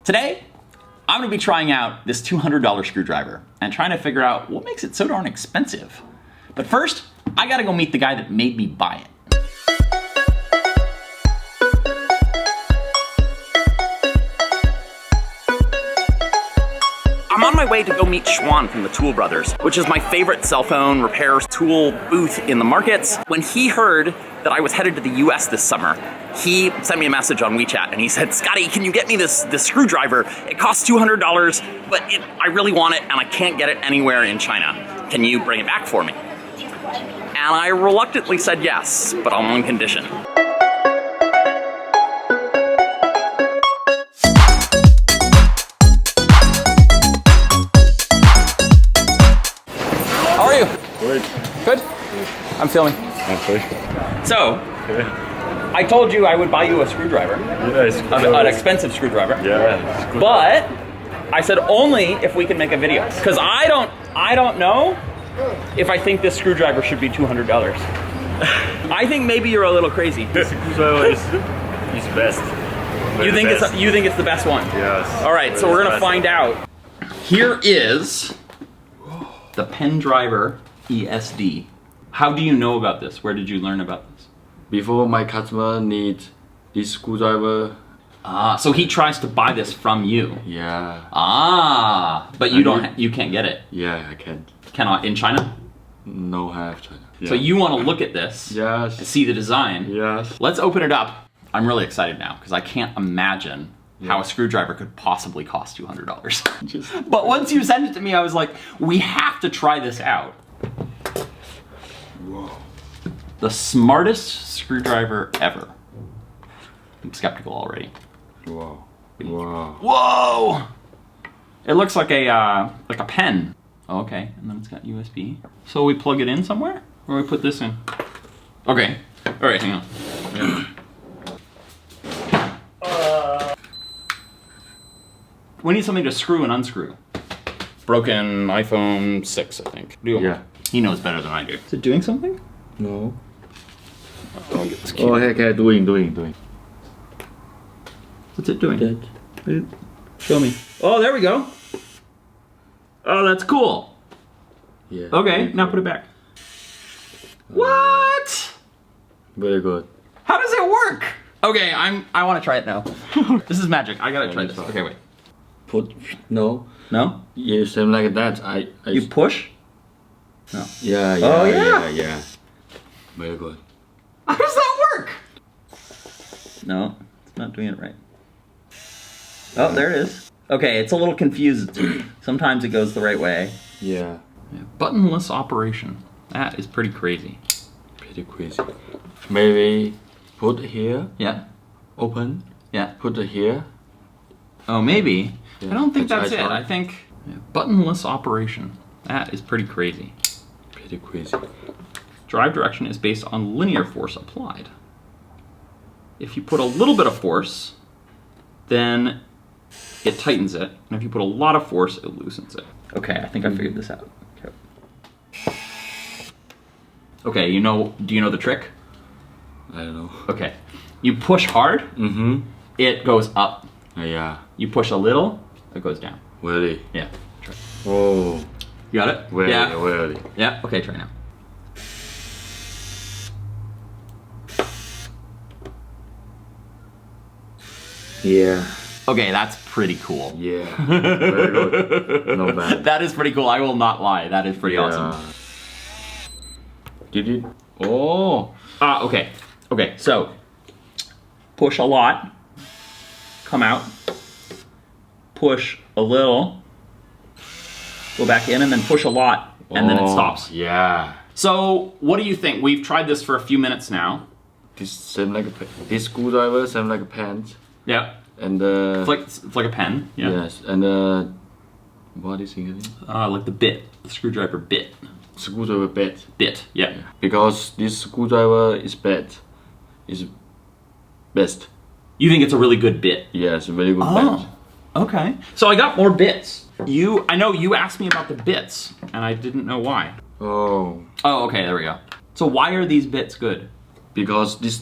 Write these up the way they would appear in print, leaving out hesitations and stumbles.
Today, I'm gonna be trying out this $200 screwdriver and trying to figure out what makes it so darn expensive. But first, I gotta go meet the guy that made me buy it. I'm on my way to go meet Xuan from the Tool Brothers, which is my favorite cell phone repair tool booth in the markets. When he heard that I was headed to the US this summer, he sent me a message on WeChat and he said, Scotty, can you get me this screwdriver? It costs $200, but I really want it and I can't get it anywhere in China. Can you bring it back for me? And I reluctantly said yes, but on one condition. How are you? Good. Good? I'm filming. Okay. So, I told you I would buy you a screwdriver. Yes. An expensive screwdriver. Yeah. But I said only if we can make a video. Because I don't know if I think this screwdriver should be $200. I think maybe you're a little crazy. This screwdriver is best. You think it's the best one? Yes. All right, so we're gonna find out. Here is the Pen Driver ESD. How do you know about this? Where did you learn about this? Before my customer need this screwdriver. So he tries to buy this from you. Yeah. But you can't get it. Yeah, I can. Cannot in China? No have China. Yeah. So you want to look at this Yes. and see the design. Yes. Let's open it up. I'm really excited now because I can't imagine how a screwdriver could possibly cost $200. But once you sent it to me, I was like, we have to try this out. Whoa. The smartest screwdriver ever. I'm skeptical already. Wow. Wow. Whoa! It looks like a pen. Oh, okay, and then it's got USB. So we plug it in somewhere? Or we put this in? Okay, all right, hang on. Yeah. We need something to screw and unscrew. Broken iPhone 6, I think. Yeah. He knows better than I do. Is it doing something? No. Oh, Okay, doing. what's it doing? Show me. Oh, there we go. Oh, that's cool. Yeah. Okay, now put it back. What? Very good. How does it work? Okay, I want to try it now. This is magic. I gotta try this. Okay, wait. No. No? Yeah, same like that. You push? No. Yeah. Oh, yeah. Yeah. Very good. How does that work? No, it's not doing it right. Oh, there it is. Okay, it's a little confused. Sometimes it goes the right way. Yeah. Buttonless operation. That is pretty crazy. Pretty crazy. Maybe put here. Yeah. Open. Yeah. Put it here. Oh, maybe. Yeah. I don't think that's it. try. I think buttonless operation. That is pretty crazy. Pretty crazy. Drive direction is based on linear force applied. If you put a little bit of force, then it tightens it. And if you put a lot of force, it loosens it. Okay, I think I figured this out. Okay, do you know the trick? I don't know. Okay. You push hard, it goes up. Yeah. You push a little, it goes down. Really? Yeah. Try. Oh. You got it? Really? Yeah. Really? Yeah, okay, try now. Yeah. Okay, that's pretty cool. Yeah. Very good. Not bad. That is pretty cool. I will not lie. That is pretty Yeah. awesome. Did it? Oh. Okay. Okay, so push a lot, come out, push a little, go back in, and then push a lot, and then it stops. Yeah. So, what do you think? We've tried this for a few minutes now. This same like this screwdriver, same like a pen. Yeah. And It's like a pen. Yeah. yes, and what is it again? Like the bit, the screwdriver bit. Screwdriver bit. Bit. Yeah. Because this screwdriver is best. You think it's a really good bit? Yes, very good Oh. bit. Okay. So I got more bits. I know you asked me about the bits, and I didn't know why. Oh. Oh, okay, there we go. So why are these bits good? Because this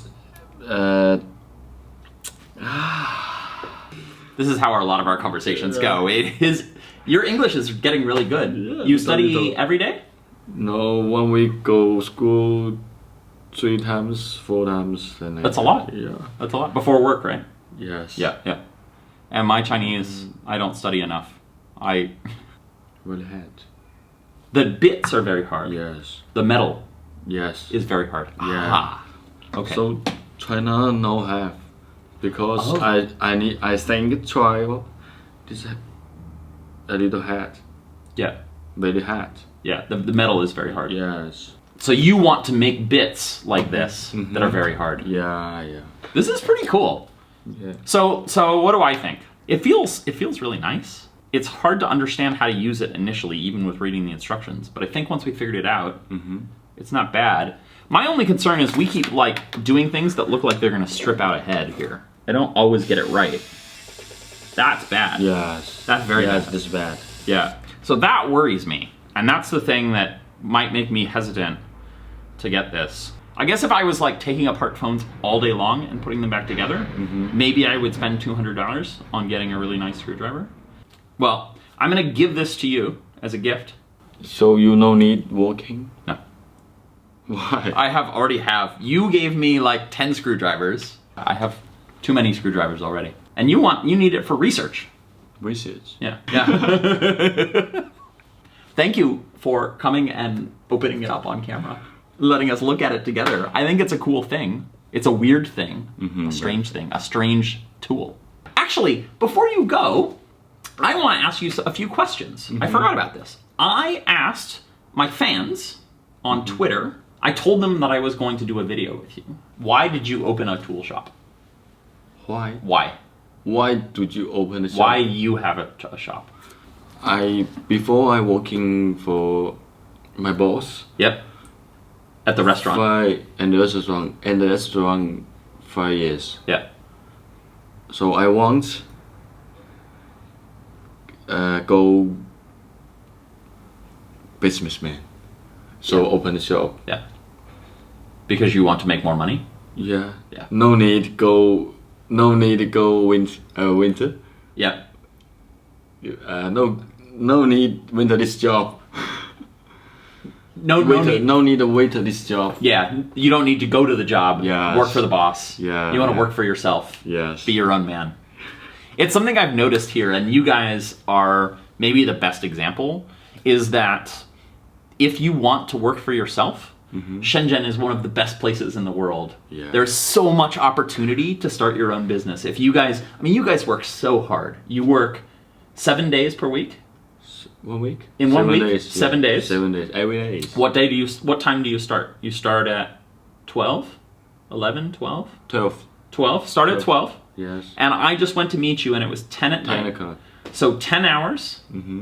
This is how a lot of our conversations go. Your English is getting really good. Yeah, you study every day? No, 1 week go school 3 times, 4 times. And That's a lot. Yeah. That's a lot. Before work, right? Yes. Yeah. And my Chinese, I don't study enough. Really hard. The bits are very hard. Yes. The metal Yes. is very hard. Yeah. Aha. Okay. So China no have because Oh. I think try this a little hard. Yeah. Very hard. Yeah. The metal is very hard. Yes. So you want to make bits like this that are very hard. Yeah. This is pretty cool. Yeah. So what do I think? It feels really nice. It's hard to understand how to use it initially, even with reading the instructions. But I think once we figured it out, it's not bad. My only concern is we keep like doing things that look like they're gonna strip out a head here. I don't always get it right. That's bad. Yes. That's very yes, bad. this bad. Yeah. So that worries me. And that's the thing that might make me hesitant to get this. I guess if I was like taking apart phones all day long and putting them back together, maybe I would spend $200 on getting a really nice screwdriver. Well, I'm gonna give this to you as a gift. So you no need working? No. Why? I already have. You gave me like 10 screwdrivers. I have too many screwdrivers already. And you need it for research. Research. Yeah. Thank you for coming and opening it up on camera, letting us look at it together. I think it's a cool thing. It's a weird thing, a strange thing, a strange tool. Actually, before you go, I want to ask you a few questions. I forgot about this. I asked my fans on Twitter, I told them that I was going to do a video with you. Why did you open a tool shop? Why? Why did you open a shop? Why you have a shop? Before I working for my boss. Yep. At the restaurant. In the restaurant 5 years. Yeah. So I want go businessman. So open a shop. Yeah. Because you want to make more money? Yeah. Yeah. No need go winter. Yeah. No need winter this job. No need. No need to wait this job. Yeah, you don't need to go to the job, Yes. work for the boss. Yeah, You want to yeah. work for yourself. Yes. Be your own man. It's something I've noticed here, and you guys are maybe the best example, is that if you want to work for yourself, Shenzhen is one of the best places in the world. Yeah. There's so much opportunity to start your own business. If you guys, you guys work so hard. You work 7 days per week? 1 week? In 1 week? Days, 7 days? 7 days. Every day. What time do you start? You start at 12? 11? 12? 12. 12? Start at 12? Yes. And I just went to meet you and it was 10 at 10 night. o'clock. So 10 hours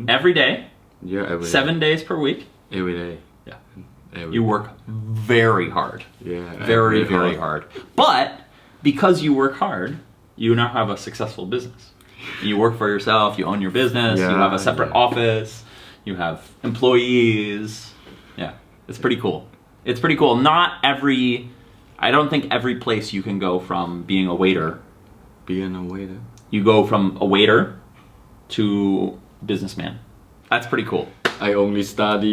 every day, Yeah, every day. 7 days per week. Every day. Yeah. Every You work very hard. Yeah. Very, very hard. But because you work hard, you now have a successful business. You work for yourself, you own your business, you have a separate office, you have employees. Yeah, it's pretty cool. It's pretty cool. I don't think every place you can go from being a waiter. Being a waiter. You go from a waiter to businessman. That's pretty cool. I only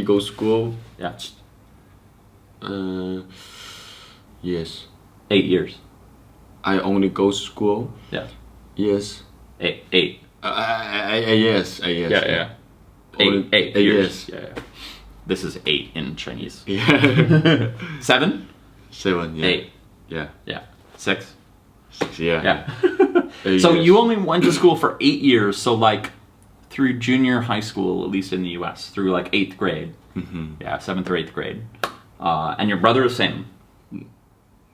go school. Yeah. Yes. 8 years. I only go school. Yeah. Yes. Eight. Yes. Yeah. Only 8 8 years. years. Yeah. This is 8 in Chinese. Yeah. 7? 7. Yeah. 8. Yeah. Yeah. 6? 6. Yeah. Yeah. 8 So years. you only went to school for 8 years, so like through junior high school, at least in the US, through like 8th grade. Yeah, 7th or 8th grade. And your brother is same?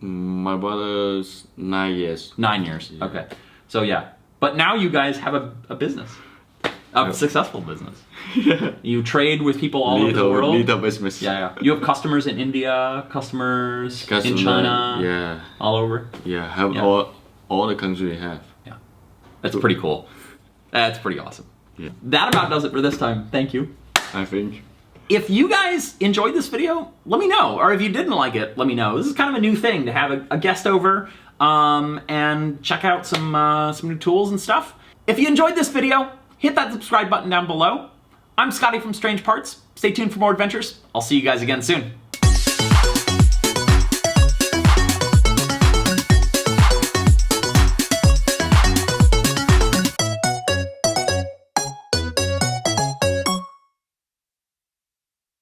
My brother's 9 years. 9 years. Okay. So yeah. But now you guys have a business. A successful business. You trade with people all over the world. Little business. Yeah. You have customers in India, customers in China. Yeah. All over. Yeah. Have all the countries we have. Yeah. That's pretty cool. That's pretty awesome. Yeah. That about does it for this time. Thank you. I think. If you guys enjoyed this video, let me know. Or if you didn't like it, let me know. This is kind of a new thing to have a guest over and check out some new tools and stuff. If you enjoyed this video, hit that subscribe button down below. I'm Scotty from Strange Parts. Stay tuned for more adventures. I'll see you guys again soon.